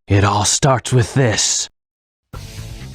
It all starts with this.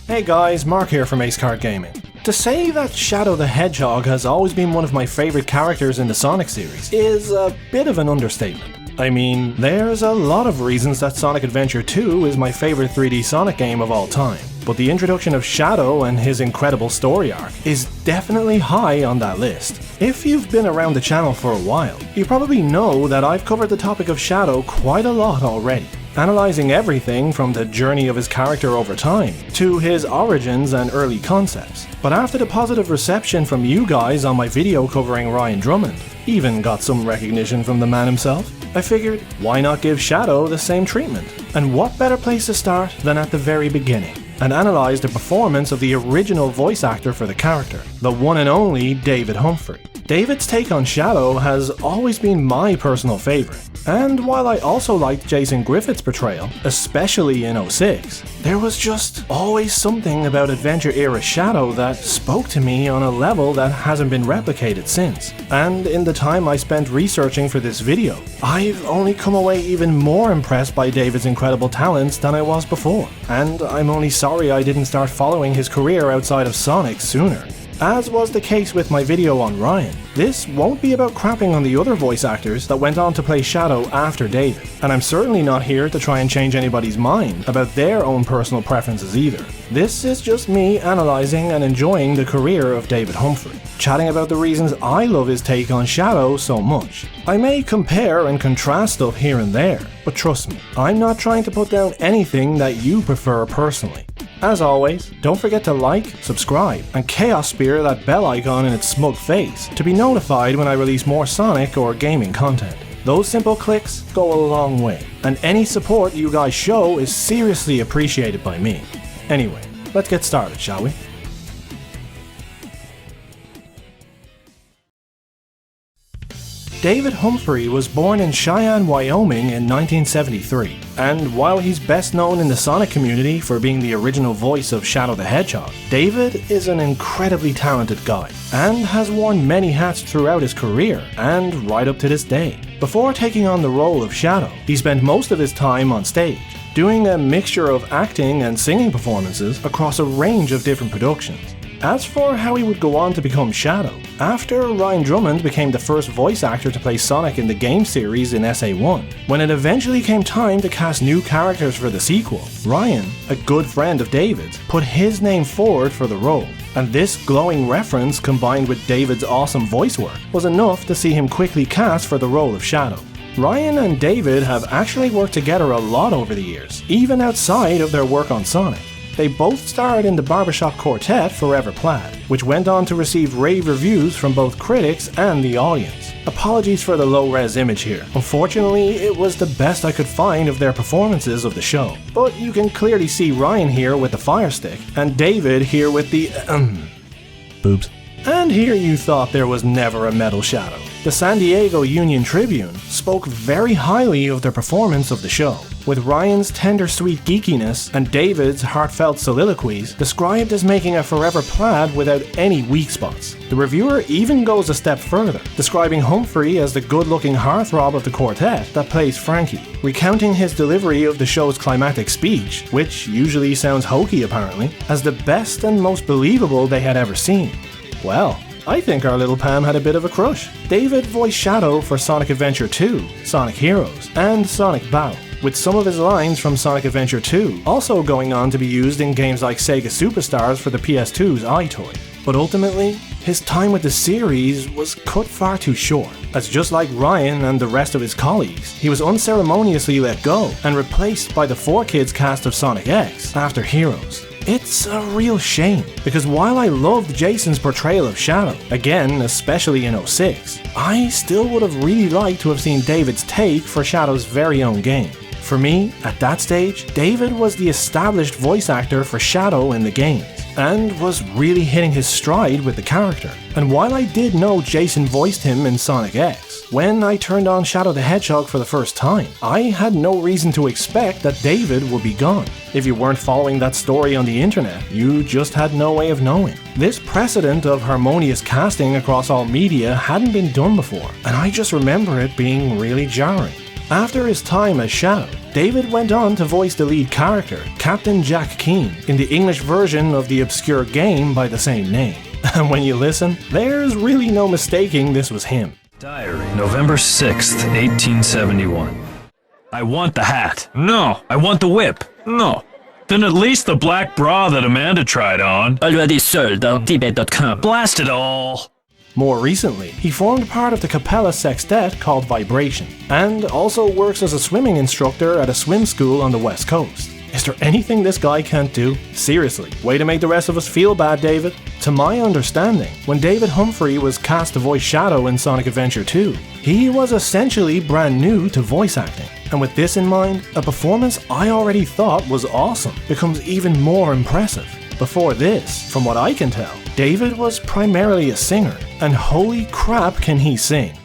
Hey guys, Mark here from Ace Card Gaming. To say that Shadow the Hedgehog has always been one of my favourite characters in the Sonic series is a bit of an understatement. I mean, there's a lot of reasons that Sonic Adventure 2 is my favourite 3D Sonic game of all time, but the introduction of Shadow and his incredible story arc is definitely high on that list. If you've been around the channel for a while, you probably know that I've covered the topic of Shadow quite a lot already, analysing everything from the journey of his character over time, to his origins and early concepts. But after the positive reception from you guys on my video covering Ryan Drummond, even got some recognition from the man himself, I figured, why not give Shadow the same treatment? And what better place to start than at the very beginning, and analyse the performance of the original voice actor for the character, the one and only David Humphrey. David's take on Shadow has always been my personal favourite, and while I also liked Jason Griffith's portrayal, especially in 06, there was just always something about Adventure-era Shadow that spoke to me on a level that hasn't been replicated since. And in the time I spent researching for this video, I've only come away even more impressed by David's incredible talents than I was before, and I'm only sorry I didn't start following his career outside of Sonic sooner. As was the case with my video on Ryan, this won't be about crapping on the other voice actors that went on to play Shadow after David, and I'm certainly not here to try and change anybody's mind about their own personal preferences either. This is just me analysing and enjoying the career of David Humphrey, chatting about the reasons I love his take on Shadow so much. I may compare and contrast stuff here and there, but trust me, I'm not trying to put down anything that you prefer personally. As always, don't forget to like, subscribe, and Chaos Spear that bell icon in its smug face to be notified when I release more Sonic or gaming content. Those simple clicks go a long way, and any support you guys show is seriously appreciated by me. Anyway, let's get started, shall we? David Humphrey was born in Cheyenne, Wyoming in 1973, and while he's best known in the Sonic community for being the original voice of Shadow the Hedgehog, David is an incredibly talented guy, and has worn many hats throughout his career, and right up to this day. Before taking on the role of Shadow, he spent most of his time on stage, doing a mixture of acting and singing performances across a range of different productions. As for how he would go on to become Shadow, after Ryan Drummond became the first voice actor to play Sonic in the game series in SA1, when it eventually came time to cast new characters for the sequel, Ryan, a good friend of David's, put his name forward for the role, and this glowing reference combined with David's awesome voice work was enough to see him quickly cast for the role of Shadow. Ryan and David have actually worked together a lot over the years, even outside of their work on Sonic. They both starred in the barbershop quartet Forever Plaid, which went on to receive rave reviews from both critics and the audience. Apologies for the low-res image here. Unfortunately, it was the best I could find of their performances of the show. But you can clearly see Ryan here with the fire stick, and David here with the boobs. And here you thought there was never a metal Shadow. The San Diego Union Tribune spoke very highly of their performance of the show, with Ryan's tender sweet geekiness and David's heartfelt soliloquies described as making a Forever Plaid without any weak spots. The reviewer even goes a step further, describing Humphrey as the good-looking heartthrob of the quartet that plays Frankie, recounting his delivery of the show's climactic speech, which usually sounds hokey apparently, as the best and most believable they had ever seen. Well, I think our little Pam had a bit of a crush. David voiced Shadow for Sonic Adventure 2, Sonic Heroes, and Sonic Battle, with some of his lines from Sonic Adventure 2 also going on to be used in games like Sega Superstars for the PS2's iToy. But ultimately, his time with the series was cut far too short, as just like Ryan and the rest of his colleagues, he was unceremoniously let go and replaced by the 4Kids cast of Sonic X after Heroes. It's a real shame, because while I loved Jason's portrayal of Shadow, again especially in 06, I still would have really liked to have seen David's take for Shadow's very own game. For me, at that stage, David was the established voice actor for Shadow in the games, and was really hitting his stride with the character. And while I did know Jason voiced him in Sonic X, when I turned on Shadow the Hedgehog for the first time, I had no reason to expect that David would be gone. If you weren't following that story on the internet, you just had no way of knowing. This precedent of harmonious casting across all media hadn't been done before, and I just remember it being really jarring. After his time as Shadow, David went on to voice the lead character, Captain Jack Keane, in the English version of the obscure game by the same name. And when you listen, there's really no mistaking this was him. Diary, November 6th, 1871. I want the hat. No. I want the whip. No. Then at least the black bra that Amanda tried on. Already sold on tibet.com. Blast it all. More recently, he formed part of the Capella sextet called Vibration, and also works as a swimming instructor at a swim school on the West Coast. Is there anything this guy can't do? Seriously, way to make the rest of us feel bad, David. To my understanding, when David Humphrey was cast to voice Shadow in Sonic Adventure 2, he was essentially brand new to voice acting. And with this in mind, a performance I already thought was awesome becomes even more impressive. Before this, from what I can tell, David was primarily a singer, and holy crap can he sing.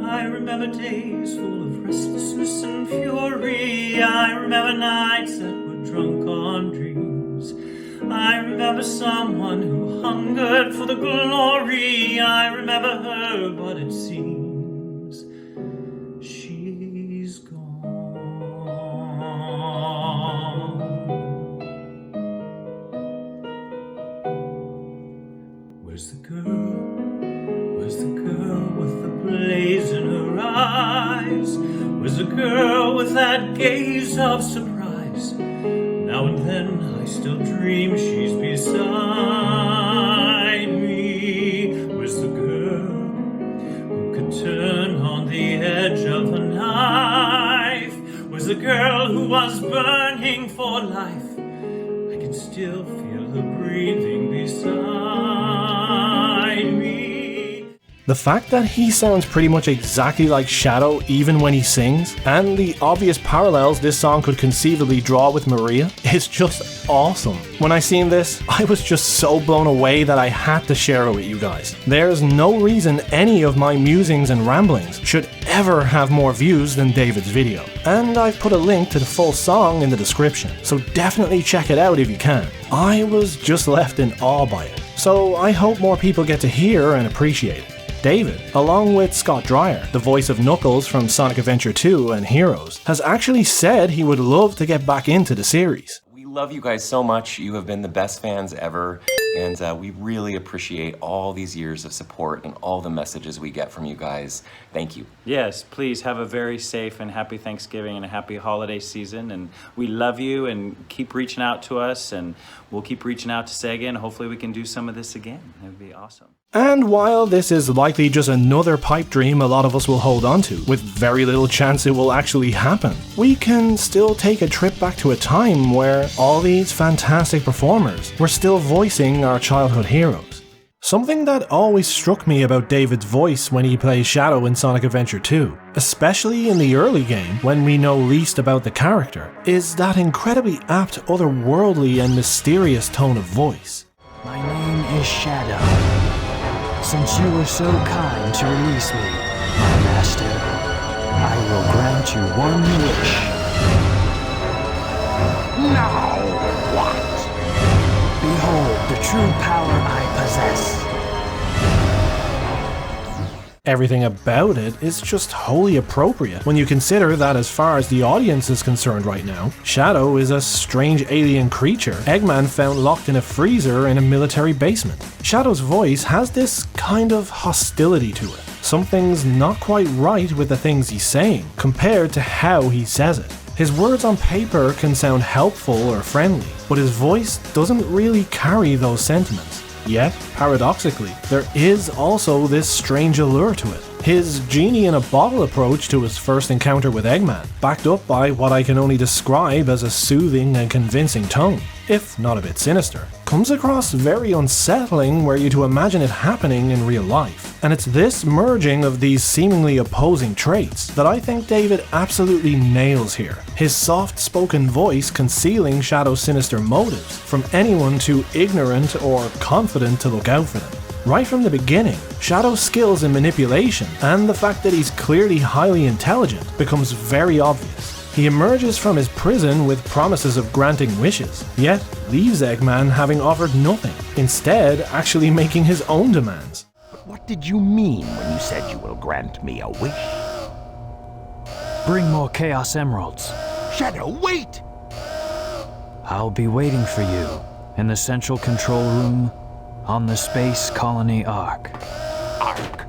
I remember days full of restlessness and fury. I remember nights that were drunk on dreams. I remember someone who hungered for the glory. I remember her, but it seems she's gone. Where's the girl? Where's the girl with the blaze in her eyes? Where's the girl with that gaze of surprise? Now and then I still dream she's beside me. Where's the girl who could turn on the edge of a knife? Where's the girl who was burning for life? I can still feel her breathing beside me. The fact that he sounds pretty much exactly like Shadow even when he sings, and the obvious parallels this song could conceivably draw with Maria, is just awesome. When I seen this, I was just so blown away that I had to share it with you guys. There's no reason any of my musings and ramblings should ever have more views than David's video. And I've put a link to the full song in the description, so definitely check it out if you can. I was just left in awe by it, so I hope more people get to hear and appreciate it. David, along with Scott Dreyer, the voice of Knuckles from Sonic Adventure 2 and Heroes, has actually said he would love to get back into the series. We love you guys so much. You have been the best fans ever, and we really appreciate all these years of support and all the messages we get from you guys. Thank you. Yes, please have a very safe and happy Thanksgiving and a happy holiday season, and we love you, and keep reaching out to us, and we'll keep reaching out to Sega, and hopefully we can do some of this again. It would be awesome. And while this is likely just another pipe dream a lot of us will hold on to, with very little chance it will actually happen, we can still take a trip back to a time where all these fantastic performers were still voicing our childhood heroes. Something that always struck me about David's voice when he plays Shadow in Sonic Adventure 2, especially in the early game when we know least about the character, is that incredibly apt otherworldly and mysterious tone of voice. My name is Shadow. Since you were so kind to release me, my master, I will grant you one wish. Now what? Behold the true power I possess. Everything about it is just wholly appropriate when you consider that as far as the audience is concerned right now, Shadow is a strange alien creature Eggman found locked in a freezer in a military basement. Shadow's voice has this kind of hostility to it. Something's not quite right with the things he's saying compared to how he says it. His words on paper can sound helpful or friendly, but his voice doesn't really carry those sentiments. Yet, paradoxically, there is also this strange allure to it. His genie-in-a-bottle approach to his first encounter with Eggman, backed up by what I can only describe as a soothing and convincing tone, if not a bit sinister, comes across very unsettling were you to imagine it happening in real life. And it's this merging of these seemingly opposing traits that I think David absolutely nails here. His soft-spoken voice concealing Shadow's sinister motives from anyone too ignorant or confident to look out for them. Right from the beginning, Shadow's skills in manipulation and the fact that he's clearly highly intelligent becomes very obvious. He emerges from his prison with promises of granting wishes, yet leaves Eggman having offered nothing, instead actually making his own demands. But what did you mean when you said you will grant me a wish? Bring more Chaos Emeralds. Shadow, wait! I'll be waiting for you in the central control room on the Space Colony Ark. Ark.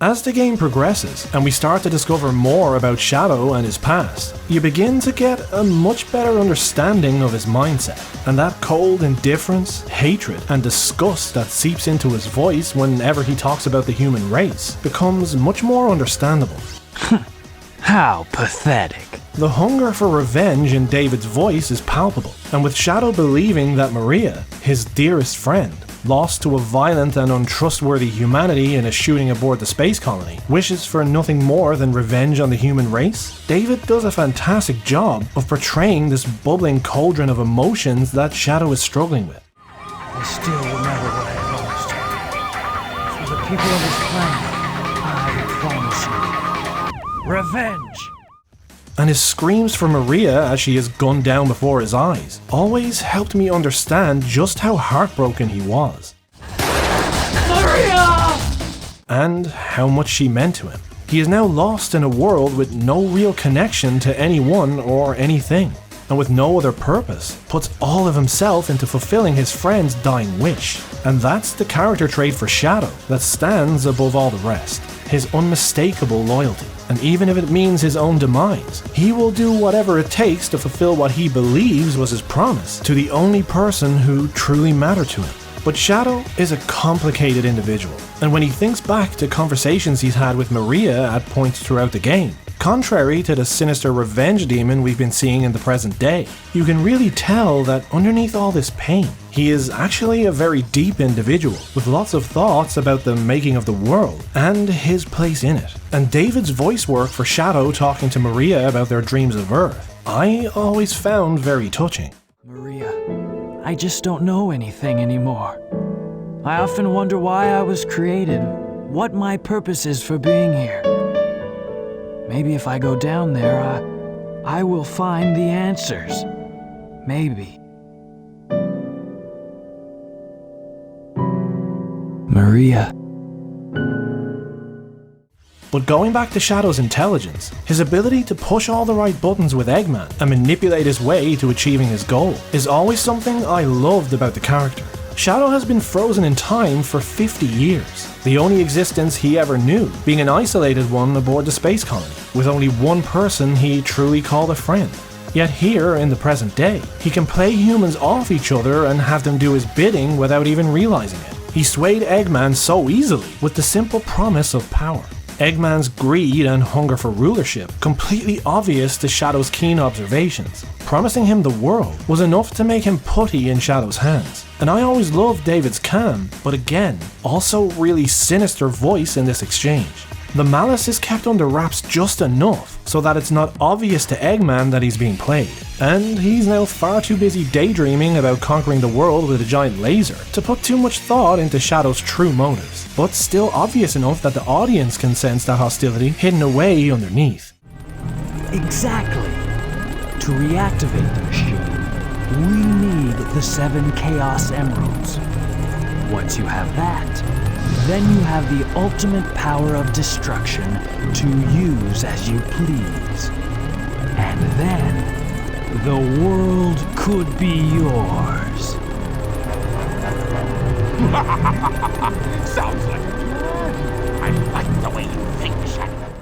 As the game progresses and we start to discover more about Shadow and his past, you begin to get a much better understanding of his mindset, and that cold indifference, hatred, and disgust that seeps into his voice whenever he talks about the human race becomes much more understandable. How pathetic. The hunger for revenge in David's voice is palpable, and with Shadow believing that Maria, his dearest friend, lost to a violent and untrustworthy humanity in a shooting aboard the space colony, wishes for nothing more than revenge on the human race, David does a fantastic job of portraying this bubbling cauldron of emotions that Shadow is struggling with. I still remember what I lost. For the people of this planet, I promise you, revenge! And his screams for Maria as she is gunned down before his eyes always helped me understand just how heartbroken he was. Maria! And how much she meant to him. He is now lost in a world with no real connection to anyone or anything, and with no other purpose, puts all of himself into fulfilling his friend's dying wish. And that's the character trait for Shadow that stands above all the rest. His unmistakable loyalty. And even if it means his own demise, he will do whatever it takes to fulfill what he believes was his promise to the only person who truly mattered to him. But Shadow is a complicated individual, and when he thinks back to conversations he's had with Maria at points throughout the game, contrary to the sinister revenge demon we've been seeing in the present day, you can really tell that underneath all this pain, he is actually a very deep individual with lots of thoughts about the making of the world and his place in it. And David's voice work for Shadow talking to Maria about their dreams of Earth, I always found very touching. Maria, I just don't know anything anymore. I often wonder why I was created, what my purpose is for being here. Maybe if I go down there, I will find the answers. Maybe. Maria. But going back to Shadow's intelligence, his ability to push all the right buttons with Eggman and manipulate his way to achieving his goal is always something I loved about the character. Shadow has been frozen in time for 50 years, the only existence he ever knew being an isolated one aboard the space colony, with only one person he truly called a friend. Yet here, in the present day, he can play humans off each other and have them do his bidding without even realizing it. He swayed Eggman so easily with the simple promise of power. Eggman's greed and hunger for rulership, completely obvious to Shadow's keen observations, promising him the world was enough to make him putty in Shadow's hands. And I always loved David's calm, but again, also really sinister voice in this exchange. The malice is kept under wraps just enough so that it's not obvious to Eggman that he's being played, and he's now far too busy daydreaming about conquering the world with a giant laser to put too much thought into Shadow's true motives, but still obvious enough that the audience can sense that hostility hidden away underneath. Exactly. To reactivate the machine, we need the 7 Chaos Emeralds. Once you have that, then you have the ultimate power of destruction to use as you please. And then, the world could be yours. Sounds like I like the way you think, Shadow.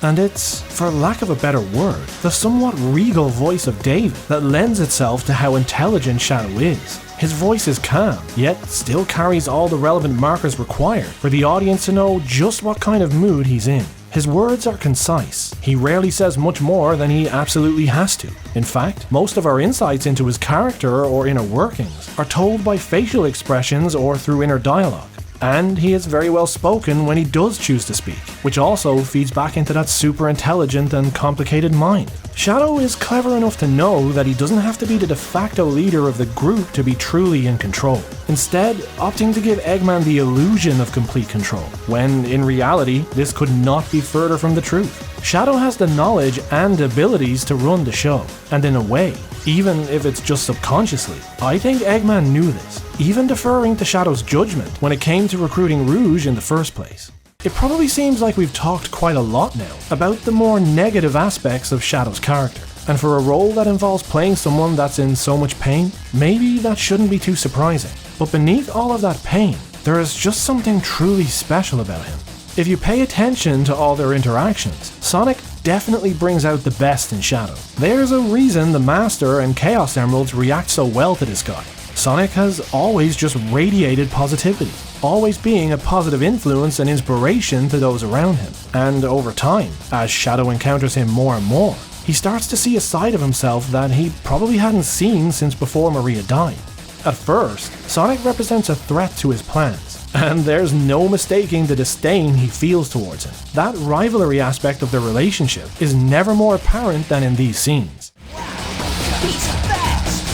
And it's, for lack of a better word, the somewhat regal voice of David that lends itself to how intelligent Shadow is. His voice is calm, yet still carries all the relevant markers required for the audience to know just what kind of mood he's in. His words are concise. He rarely says much more than he absolutely has to. In fact, most of our insights into his character or inner workings are told by facial expressions or through inner dialogue. And he is very well spoken when he does choose to speak, which also feeds back into that super intelligent and complicated mind. Shadow is clever enough to know that he doesn't have to be the de facto leader of the group to be truly in control, instead opting to give Eggman the illusion of complete control, when in reality this could not be further from the truth. Shadow has the knowledge and abilities to run the show, and in a way, even if it's just subconsciously, I think Eggman knew this, even deferring to Shadow's judgment when it came to recruiting Rouge in the first place. It probably seems like we've talked quite a lot now about the more negative aspects of Shadow's character, and for a role that involves playing someone that's in so much pain, maybe that shouldn't be too surprising. But beneath all of that pain, there is just something truly special about him. If you pay attention to all their interactions, Sonic definitely brings out the best in Shadow. There's a reason the Master and Chaos Emeralds react so well to this guy. Sonic has always just radiated positivity, always being a positive influence and inspiration to those around him. And over time, as Shadow encounters him more and more, he starts to see a side of himself that he probably hadn't seen since before Maria died. At first, Sonic represents a threat to his plans, and there's no mistaking the disdain he feels towards him. That rivalry aspect of their relationship is never more apparent than in these scenes. He's fast!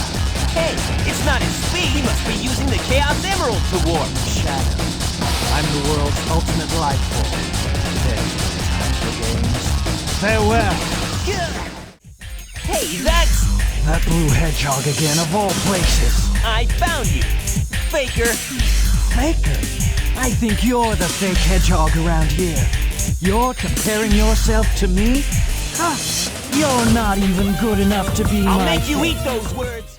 Hey, it's not his speed, he must be using the Chaos Emerald to warp. Shadow, I'm the world's ultimate life form. There's no time for games. Farewell. Hey, that's... That blue hedgehog again, of all places. I found you! Faker! Faker? I think you're the fake hedgehog around here. You're comparing yourself to me? Huh? You're not even good enough to be I'll my make you fake. eat those words!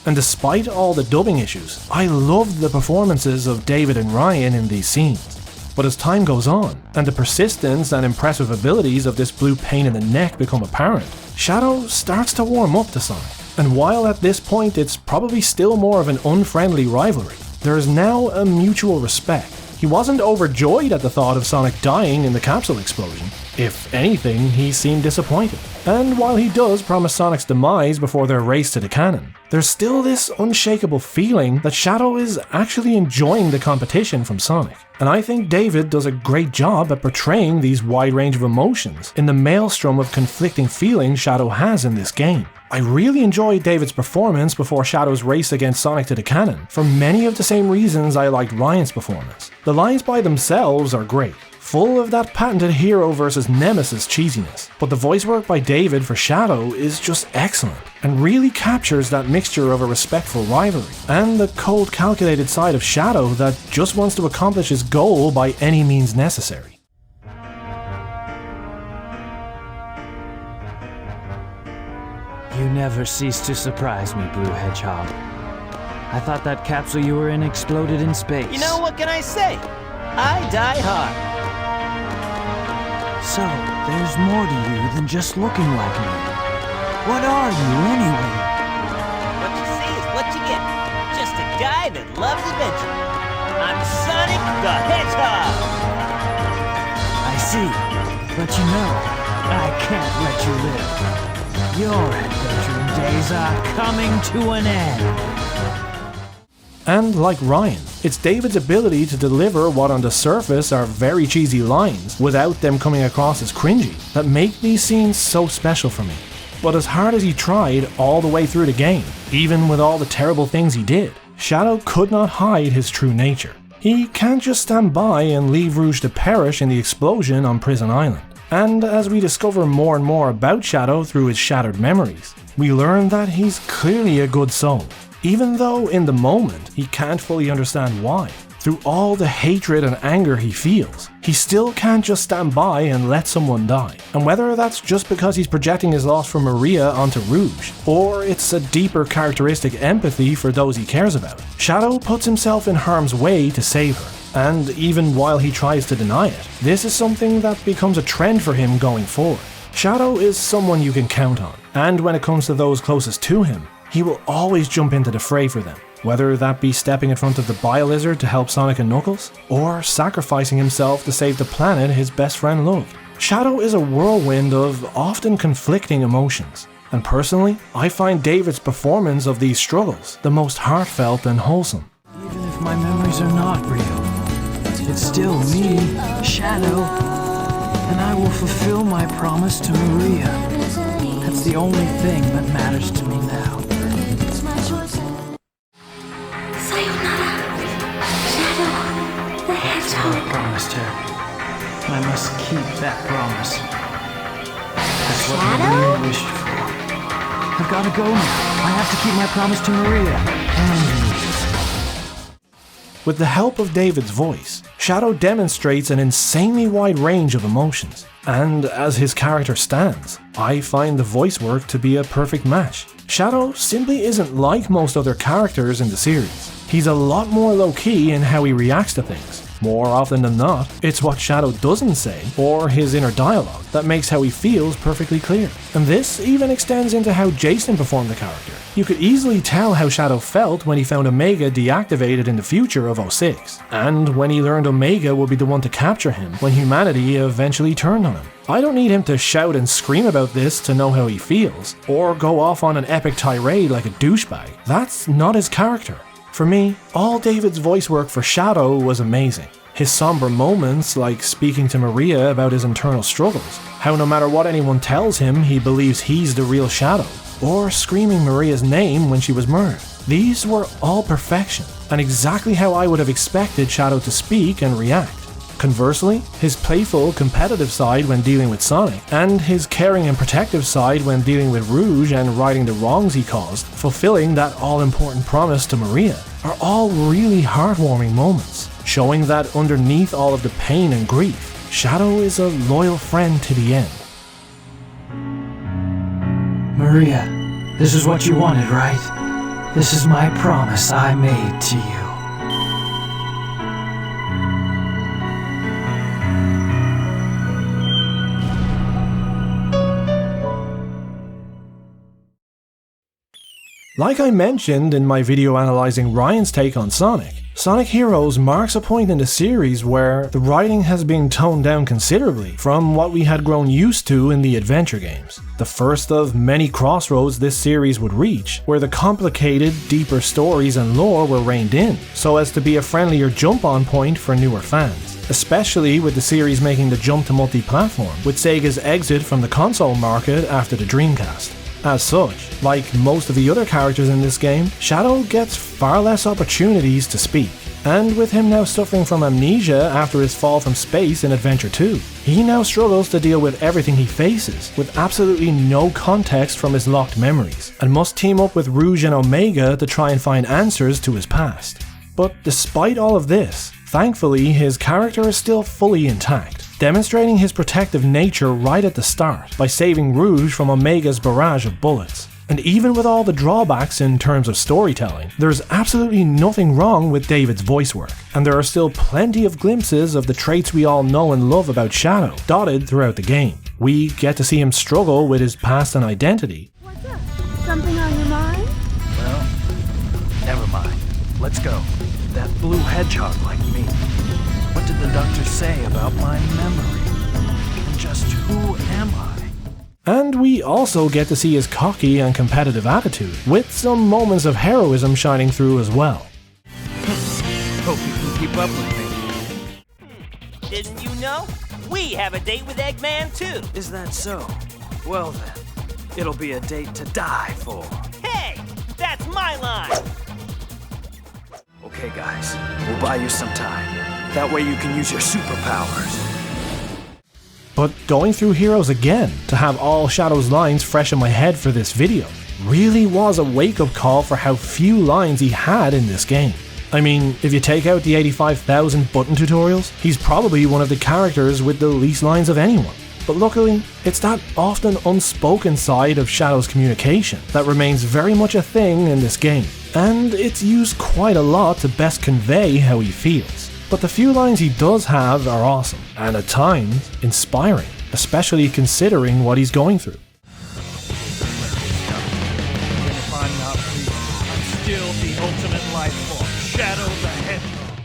And despite all the dubbing issues, I loved the performances of David and Ryan in these scenes. But as time goes on, and the persistence and impressive abilities of this blue pain in the neck become apparent, Shadow starts to warm up to Sonic. And while at this point it's probably still more of an unfriendly rivalry, there is now a mutual respect. He wasn't overjoyed at the thought of Sonic dying in the capsule explosion. If anything, he seemed disappointed. And while he does promise Sonic's demise before their race to the cannon, there's still this unshakable feeling that Shadow is actually enjoying the competition from Sonic. And I think David does a great job at portraying these wide range of emotions in the maelstrom of conflicting feelings Shadow has in this game. I really enjoyed David's performance before Shadow's race against Sonic to the cannon, for many of the same reasons I liked Ryan's performance. The lines by themselves are great, full of that patented hero versus nemesis cheesiness, but the voice work by David for Shadow is just excellent, and really captures that mixture of a respectful rivalry, and the cold calculated side of Shadow that just wants to accomplish his goal by any means necessary. You never cease to surprise me, Blue Hedgehog. I thought that capsule you were in exploded in space. You know, what can I say? I die hard. So, there's more to you than just looking like me. What are you, anyway? What you see is what you get. Just a guy that loves adventure. I'm Sonic the Hedgehog! I see. But you know, I can't let you live. Your adventuring days are coming to an end. And like Ryan, it's David's ability to deliver what on the surface are very cheesy lines without them coming across as cringy that make these scenes so special for me. But as hard as he tried all the way through the game, even with all the terrible things he did, Shadow could not hide his true nature. He can't just stand by and leave Rouge to perish in the explosion on Prison Island. And as we discover more and more about Shadow through his shattered memories, we learn that he's clearly a good soul, even though in the moment he can't fully understand why. Through all the hatred and anger he feels, he still can't just stand by and let someone die. And whether that's just because he's projecting his loss from Maria onto Rouge, or it's a deeper characteristic empathy for those he cares about, Shadow puts himself in harm's way to save her. And even while he tries to deny it, this is something that becomes a trend for him going forward. Shadow is someone you can count on, and when it comes to those closest to him, he will always jump into the fray for them, whether that be stepping in front of the Bio-Lizard to help Sonic and Knuckles, or sacrificing himself to save the planet his best friend loved. Shadow is a whirlwind of often conflicting emotions, and personally, I find David's performance of these struggles the most heartfelt and wholesome. Even if my memories are not real, it's still me, Shadow, and I will fulfill my promise to Maria. That's the only thing that matters to me now. Sayonara, Shadow the Hedgehog. I promised her, and I must keep that promise. That's what Maria wished for. I've got to go now. I have to keep my promise to Maria. With the help of David's voice, Shadow demonstrates an insanely wide range of emotions, and as his character stands, I find the voice work to be a perfect match. Shadow simply isn't like most other characters in the series. He's a lot more low-key in how he reacts to things. More often than not, it's what Shadow doesn't say, or his inner dialogue, that makes how he feels perfectly clear. And this even extends into how Jason performed the character. You could easily tell how Shadow felt when he found Omega deactivated in the future of 06, and when he learned Omega would be the one to capture him when humanity eventually turned on him. I don't need him to shout and scream about this to know how he feels, or go off on an epic tirade like a douchebag. That's not his character. For me, all David's voice work for Shadow was amazing. His somber moments, like speaking to Maria about his internal struggles, how no matter what anyone tells him, he believes he's the real Shadow, or screaming Maria's name when she was murdered. These were all perfection, and exactly how I would have expected Shadow to speak and react. Conversely, his playful, competitive side when dealing with Sonic, and his caring and protective side when dealing with Rouge and righting the wrongs he caused, fulfilling that all-important promise to Maria, are all really heartwarming moments, showing that underneath all of the pain and grief, Shadow is a loyal friend to the end. Maria, this is what you wanted, right? This is my promise I made to you. Like I mentioned in my video analysing Ryan's take on Sonic, Sonic Heroes marks a point in the series where the writing has been toned down considerably from what we had grown used to in the adventure games. The first of many crossroads this series would reach, where the complicated, deeper stories and lore were reined in, so as to be a friendlier jump-on point for newer fans, especially with the series making the jump to multi-platform, with Sega's exit from the console market after the Dreamcast. As such, like most of the other characters in this game, Shadow gets far less opportunities to speak. And with him now suffering from amnesia after his fall from space in Adventure 2, he now struggles to deal with everything he faces, with absolutely no context from his locked memories, and must team up with Rouge and Omega to try and find answers to his past. But despite all of this, thankfully his character is still fully intact, demonstrating his protective nature right at the start by saving Rouge from Omega's barrage of bullets. And even with all the drawbacks in terms of storytelling, there's absolutely nothing wrong with David's voice work, and there are still plenty of glimpses of the traits we all know and love about Shadow dotted throughout the game. We get to see him struggle with his past and identity. What's up? Something on your mind? Well, never mind. Let's go. That blue hedgehog like me. What did the doctor say about my memory? And just who am I? And we also get to see his cocky and competitive attitude, with some moments of heroism shining through as well. Hope you can keep up with me. Didn't you know? We have a date with Eggman too. Is that so? Well then, it'll be a date to die for. Hey, that's my line. Okay guys, we'll buy you some time. That way you can use your superpowers. But going through Heroes again, to have all Shadow's lines fresh in my head for this video, really was a wake-up call for how few lines he had in this game. I mean, if you take out the 85,000 button tutorials, he's probably one of the characters with the least lines of anyone. But luckily, it's that often unspoken side of Shadow's communication that remains very much a thing in this game, and it's used quite a lot to best convey how he feels. But the few lines he does have are awesome, and at times, inspiring, especially considering what he's going through. If I'm not real, I'm still the ultimate life form, Shadow the Hedgehog.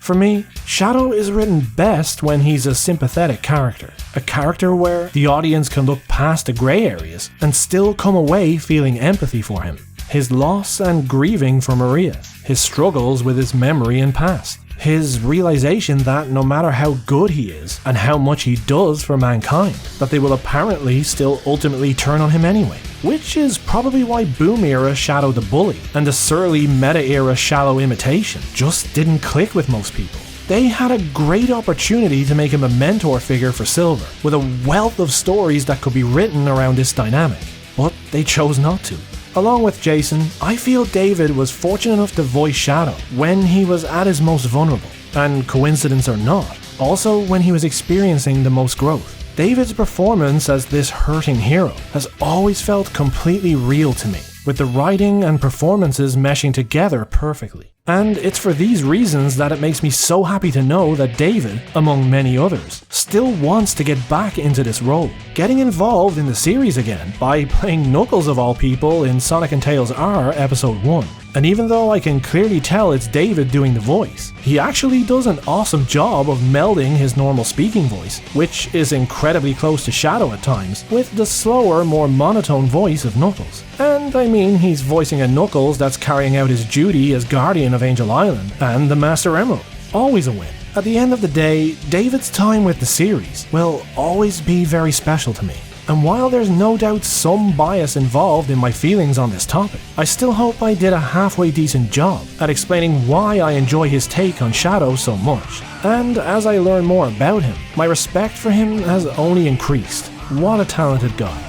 For me, Shadow is written best when he's a sympathetic character. A character where the audience can look past the grey areas and still come away feeling empathy for him. His loss and grieving for Maria, his struggles with his memory and past, His realization that no matter how good he is and how much he does for mankind, that they will apparently still ultimately turn on him anyway. Which is probably why Boom era Shadow the Bully and the surly Meta era Shallow Imitation just didn't click with most people. They had a great opportunity to make him a mentor figure for Silver, with a wealth of stories that could be written around this dynamic, but they chose not to. Along with Jason, I feel David was fortunate enough to voice Shadow when he was at his most vulnerable, and coincidence or not, also when he was experiencing the most growth. David's performance as this hurting hero has always felt completely real to me, with the writing and performances meshing together perfectly. And it's for these reasons that it makes me so happy to know that David, among many others, still wants to get back into this role, getting involved in the series again by playing Knuckles of all people in Sonic & Tails R Episode 1. And even though I can clearly tell it's David doing the voice, he actually does an awesome job of melding his normal speaking voice, which is incredibly close to Shadow at times, with the slower, more monotone voice of Knuckles. And I mean, he's voicing a Knuckles that's carrying out his duty as Guardian of Angel Island and the Master Emerald. Always a win. At the end of the day, David's time with the series will always be very special to me. And while there's no doubt some bias involved in my feelings on this topic, I still hope I did a halfway decent job at explaining why I enjoy his take on Shadow so much. And as I learn more about him, my respect for him has only increased. What a talented guy.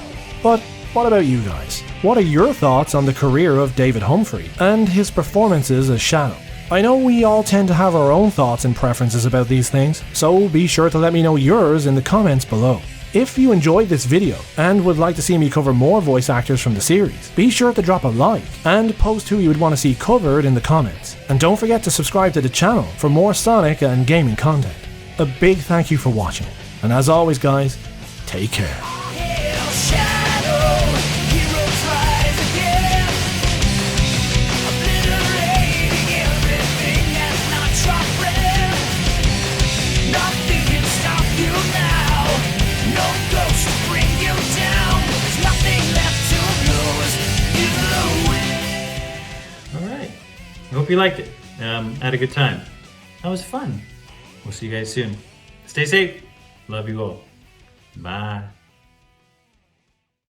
But what about you guys? What are your thoughts on the career of David Humphrey and his performances as Shadow? I know we all tend to have our own thoughts and preferences about these things, so be sure to let me know yours in the comments below. If you enjoyed this video and would like to see me cover more voice actors from the series, be sure to drop a like and post who you would want to see covered in the comments. And don't forget to subscribe to the channel for more Sonic and gaming content. A big thank you for watching, and as always guys, take care. I hope you liked it. Had a good time. That was fun. We'll see you guys soon. Stay safe. Love you all. Bye.